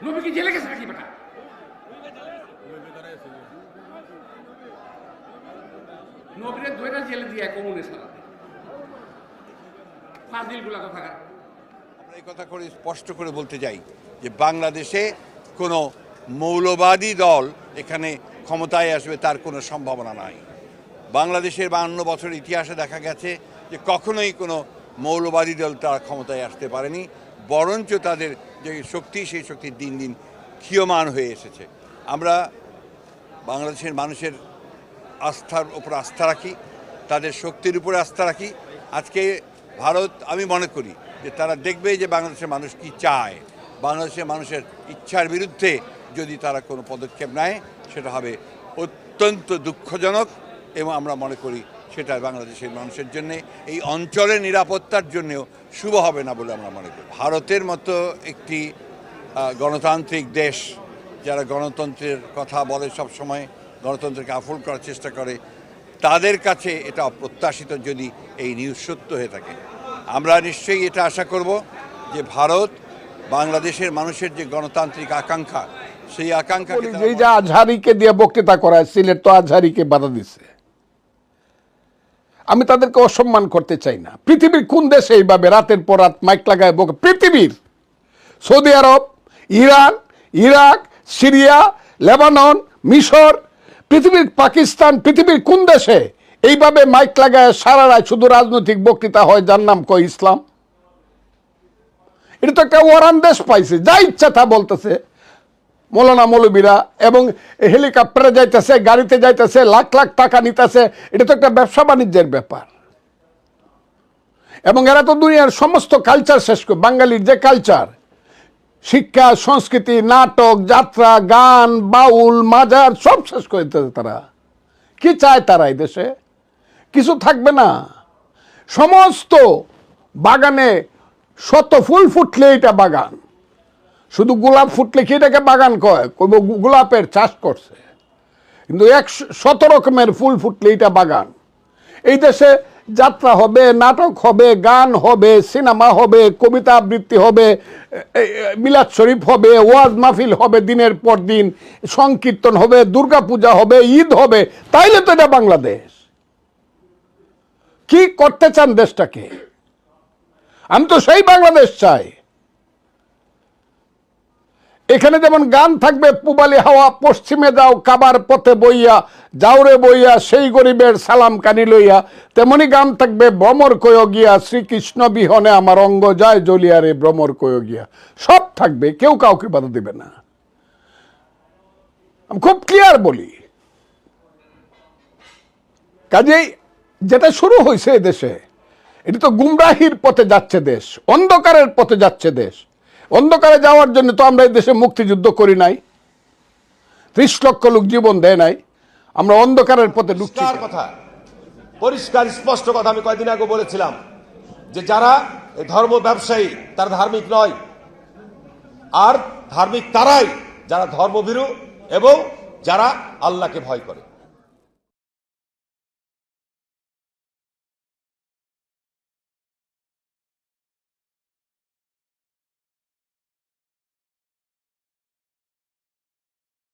নবী কি জেলে গেছে নাকি বেটা? নবীরে ধরে জেলে দিয়ে কমুনে সারাতে ফাজিল গুলা কথা। আমরা এই কথা করে স্পষ্ট করে বলতে চাই যে বাংলাদেশে কোনো মৌলবাদী দল এখানে ক্ষমতায় আসবে তার কোনো সম্ভাবনা নাই। বাংলাদেশের 52 বছর ইতিহাসে দেখা গেছে যে কখনোই কোনো মৌলবাদী দল তারা ক্ষমতায় আসতে পারেনি, বরঞ্চ তাদের যে শক্তি সেই শক্তি দিন দিন ক্ষীয়মান হয়ে এসেছে। আমরা বাংলাদেশের মানুষের আস্থার উপর আস্থা রাখি, তাদের শক্তির উপরে আস্থা রাখি। আজকে ভারত, আমি মনে করি যে তারা দেখবে যে বাংলাদেশের মানুষ কি চায়। বাংলাদেশের মানুষের ইচ্ছার বিরুদ্ধে যদি তারা কোনো পদক্ষেপ নেয় সেটা হবে অত্যন্ত দুঃখজনক, এবং আমরা মনে করি সেটা বাংলাদেশের মানুষের জন্য, এই অঞ্চলের নিরাপত্তার জন্যও শুভ হবে না বলে আমরা মনে করি। ভারতের মতো একটি গণতান্ত্রিক দেশ, যারা গণতন্ত্রের কথা বলে সব সময়, গণতন্ত্রকে আফুল করার চেষ্টা করে, তাদের কাছে এটা অপ্রত্যাশিত যদি এই নিউজ সত্য হয়ে থাকে। আমরা নিশ্চয়ই এটা আশা করব যে ভারত বাংলাদেশের মানুষের যে গণতান্ত্রিক আকাঙ্ক্ষা, সেই আকাঙ্ক্ষাকে আজহারিকে দিয়ে বক্তৃতা করায়, সিলেট তো আজহারিকে বাধা দিচ্ছে। আমি তাদেরকে অসম্মান করতে চাই না। পৃথিবীর কোন দেশে এইভাবে রাতের পর রাত মাইক লাগায় বকে? পৃথিবীর সৌদি আরব, ইরান, ইরাক, সিরিয়া, লেবানন, মিশর, পৃথিবীর পাকিস্তান, পৃথিবীর কোন দেশে এইভাবে মাইক লাগায় সারা রাত শুধু রাজনৈতিক বক্তৃতা হয় যার নাম কয় ইসলাম? এটা তো একটা ওয়ারান দেশ পাইছে, যা ইচ্ছা তা বলতেছে মৌলানা মৌলবীরা, এবং হেলিকপ্টারে যাইতেছে, গাড়িতে যাইতেছে, লাখ লাখ টাকা নিতেছে। এটা তো একটা ব্যবসা বাণিজ্যের ব্যাপার। এবং এরা তো দুনিয়ার সমস্ত কালচার শেষ করে, বাঙালির যে কালচার, শিক্ষা, সংস্কৃতি, নাটক, যাত্রা, গান, বাউল, মাজার সব শেষ করে দিতেছে তারা। কি চায় তারা এই দেশে? কিছু থাকবে না। সমস্ত বাগানে শত ফুল ফুটলে এটা বাগান, শুধু গোলাপ ফুটলে কি এটাকে বাগান কয়? গোলাপের চাষ করছে, কিন্তু 100 রকমের ফুল ফুটলে এটা বাগান। এই দেশে যাত্রা হবে, নাটক হবে, গান হবে, সিনেমা হবে, কবিতা আবৃত্তি হবে, মিলাদ শরীফ হবে, ওয়াজ মাহফিল হবে, দিনের পর দিন সংকীর্তন হবে, দুর্গাপূজা হবে, ঈদ হবে। তাইলে তো এটা বাংলাদেশ। কি করতে চান দেশটাকে? আমি তো সেই বাংলাদেশ চাই। এখানে যেমন গান থাকবে, পুবালি হাওয়া পশ্চিমে যাও কাবার পথে বইয়া, যাওরে বইয়া সেই গরিবের সালাম কানি লইয়া, তেমনি গান থাকবে ভ্রমর কয় গিয়া, শ্রীকৃষ্ণ বিহনে আমার অঙ্গ যায় জ্বলিয়া রে ভ্রমর কয় গিয়া। সব থাকবে, কেউ কাউকে বাধা দিবে না। আমি খুব ক্লিয়ার বলি। কাজেই যেটা শুরু হয়েছে দেশে, এটা তো গুমরাহির পথে যাচ্ছে দেশ, অন্ধকারের পথে যাচ্ছে দেশ। অন্ধকারে যাওয়ার জন্য তো আমরা এই দেশে মুক্তিযুদ্ধ করি নাই, 30 লক্ষ লোক জীবন দেয় নাই। আমরা অন্ধকারের পথে ঢুকছি। কথা পরিষ্কার স্পষ্ট কথা আমি কয়েকদিন আগে বলেছিলাম যে যারা এই ধর্ম ব্যবসায়ী তারা ধার্মিক নয়, আর ধার্মিক তারাই যারা ধর্মভীরু এবং যারা আল্লাহকে ভয় করে।